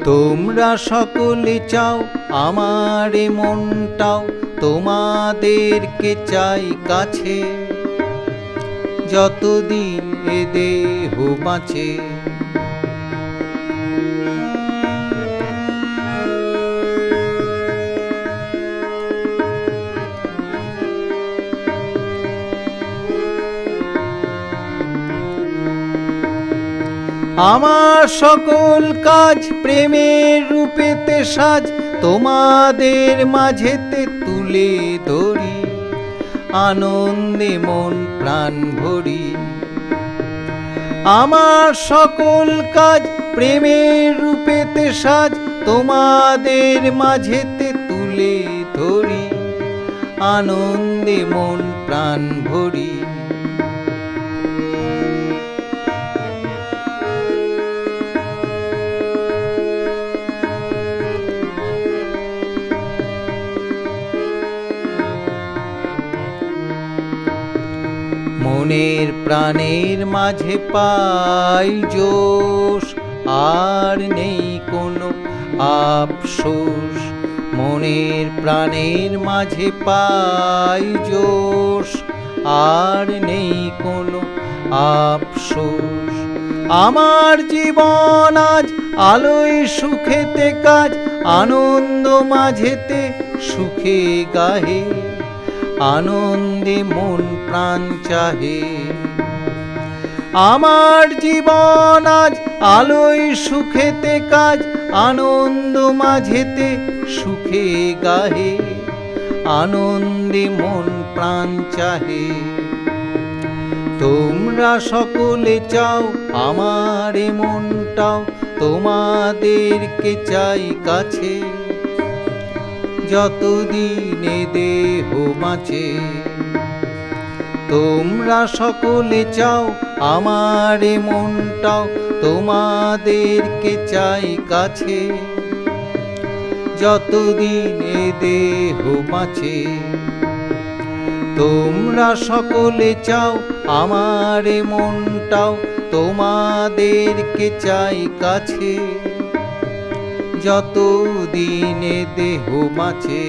তোমরা সকলে চাও আমার মনটাও তোমাদেরকে চাই কাছে, যতদিন এ দেহ বাঁচে। আমার সকল কাজ প্রেমের রূপেতে সাজ, তোমাদের মাঝেতে তুলে ধরি, আনন্দে মন প্রাণ ভরি। আমার সকল কাজ প্রেমের রূপেতে সাজ, তোমাদের মাঝেতে তুলে ধরি, আনন্দে মন প্রাণ ভরি। মনের প্রাণের মাঝে পাই জোশ, আর নেই কোনো আফসোস। মনের প্রাণের মাঝে পাই জোশ, আর নেই কোনো আফসোস। আমার জীবন আজ আলোয় সুখেতে কাজ, আনন্দ মাঝেতে সুখে গাহে, আনন্দে মন প্রাণ চাহে। আমার জীবন আজ আলোয় সুখেতে কাজ, আনন্দ মাঝেতে সুখে গাহে, আনন্দে মন প্রাণ চাহে। তোমরা সকলে চাও আমার মনটাও তোমাদেরকে চাই কাছে, যতদিন এ দেহ বাঁচে। তোমরা সকলে চাও আমার মনটাও তোমাদেরকে চাই কাছে, যতদিন এ দেহ বাঁচে। তোমরা সকলে চাও আমার মনটাও তোমাদেরকে চাই কাছে, যতদিন এ দেহ বাঁচে।